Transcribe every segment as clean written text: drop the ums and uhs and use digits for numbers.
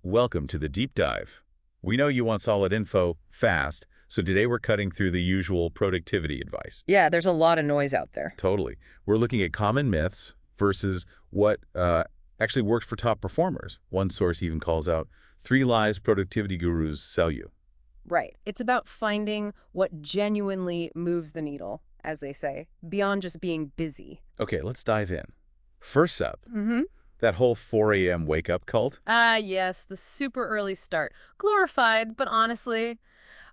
Welcome to the deep dive. We know you want solid info, fast, so today we're cutting through the usual productivity advice. Yeah, there's a lot of noise out there. Totally. We're looking at common myths versus what actually works for top performers. One source even calls out 3 lies productivity gurus sell you. Right. It's about finding what genuinely moves the needle, as they say, beyond just being busy. Okay, let's dive in. First up, Mm-hmm. that whole 4 a.m. wake-up cult. Yes, the super early start. Glorified, but honestly,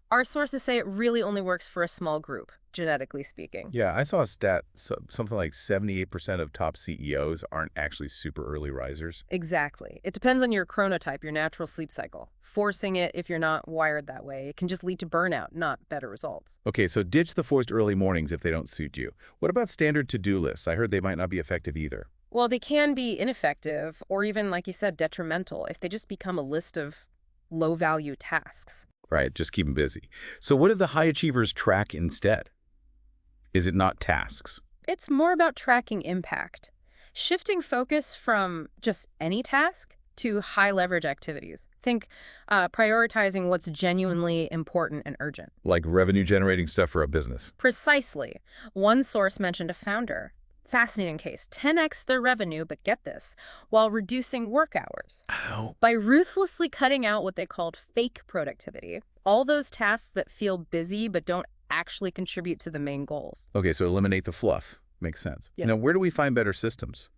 our sources say it really only works for a small group, genetically speaking. Yeah, I saw a stat, something like 78% of top CEOs aren't actually super early risers. Exactly. It depends on your chronotype, your natural sleep cycle. Forcing it if you're not wired that way, it can just lead to burnout, not better results. Okay, so ditch the forced early mornings if they don't suit you. What about standard to-do lists? I heard they might not be effective either. Well, they can be ineffective or even, like you said, detrimental if they just become a list of low-value tasks. Right, just keep them busy. So what do the high achievers track instead? Is it not tasks? It's more about tracking impact, shifting focus from just any task to high-leverage activities. Think prioritizing what's genuinely important and urgent. Like revenue-generating stuff for a business? Precisely. One source mentioned a founder. Fascinating case. 10x their revenue, but get this, while reducing work hours. Oh. By ruthlessly cutting out what they called fake productivity, all those tasks that feel busy but don't actually contribute to the main goals. Okay, so eliminate the fluff. Makes sense. Yeah. Now, where do we find better systems?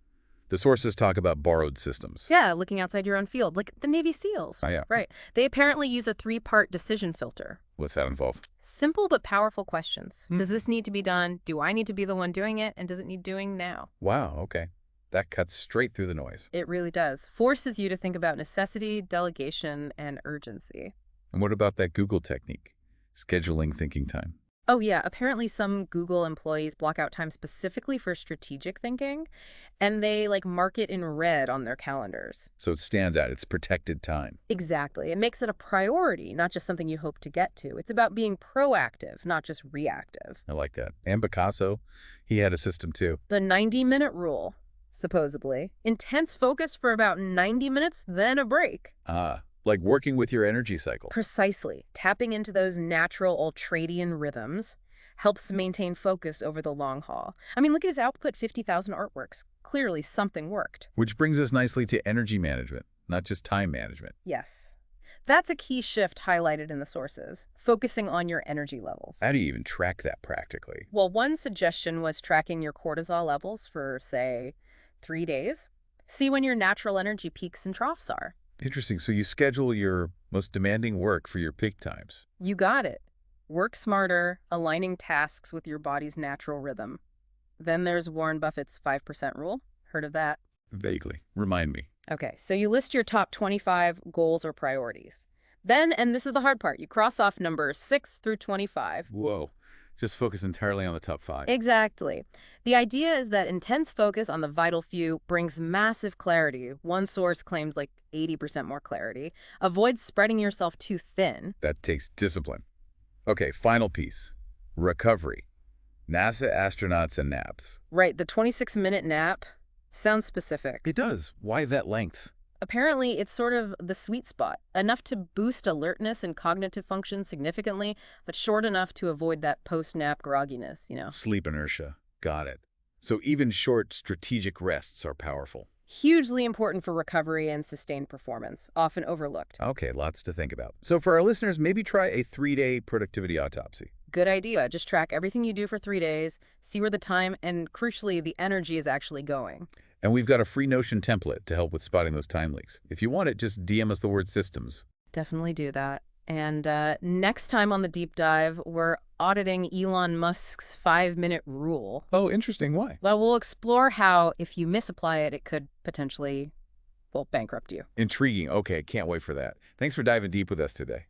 The sources talk about borrowed systems. Yeah, looking outside your own field, like the Navy SEALs. Oh, yeah. Right. They apparently use a 3-part decision filter. What's that involve? Simple but powerful questions. Does this need to be done? Do I need to be the one doing it? And does it need doing now? Wow, okay. That cuts straight through the noise. It really does. Forces you to think about necessity, delegation, and urgency. And what about that Google technique? Scheduling thinking time. Oh, yeah. Apparently some Google employees block out time specifically for strategic thinking, and they mark it in red on their calendars. So it stands out. It's protected time. Exactly. It makes it a priority, not just something you hope to get to. It's about being proactive, not just reactive. I like that. And Picasso, he had a system too. The 90-minute rule, supposedly. Intense focus for about 90 minutes, then a break. Like working with your energy cycle. Precisely. Tapping into those natural ultradian rhythms helps maintain focus over the long haul. I mean, look at his output, 50,000 artworks. Clearly something worked. Which brings us nicely to energy management, not just time management. Yes. That's a key shift highlighted in the sources, focusing on your energy levels. How do you even track that practically? Well, one suggestion was tracking your cortisol levels for, say, 3 days. See when your natural energy peaks and troughs are. Interesting. So you schedule your most demanding work for your peak times. You got it. Work smarter, aligning tasks with your body's natural rhythm. Then there's Warren Buffett's 5% rule. Heard of that? Vaguely. Remind me. Okay, so you list your top 25 goals or priorities. Then, and this is the hard part, you cross off numbers 6 through 25. Whoa. Just focus entirely on the top 5. Exactly. The idea is that intense focus on the vital few brings massive clarity. One source claims 80% more clarity. Avoid spreading yourself too thin. That takes discipline. Okay, final piece. Recovery. NASA astronauts and naps. Right, the 26-minute nap sounds specific. It does. Why that length? Apparently, it's sort of the sweet spot, enough to boost alertness and cognitive function significantly, but short enough to avoid that post-nap grogginess, Sleep inertia. Got it. So even short strategic rests are powerful. Hugely important for recovery and sustained performance, often overlooked. Okay, lots to think about. So for our listeners, maybe try a 3-day productivity autopsy. Good idea. Just track everything you do for 3 days, see where the time and, crucially, the energy is actually going. And we've got a free Notion template to help with spotting those time leaks. If you want it, just DM us the word systems. Definitely do that. And next time on the deep dive, we're auditing Elon Musk's 5-minute rule. Oh, interesting. Why? Well, we'll explore how, if you misapply it, it could potentially, bankrupt you. Intriguing. Okay, can't wait for that. Thanks for diving deep with us today.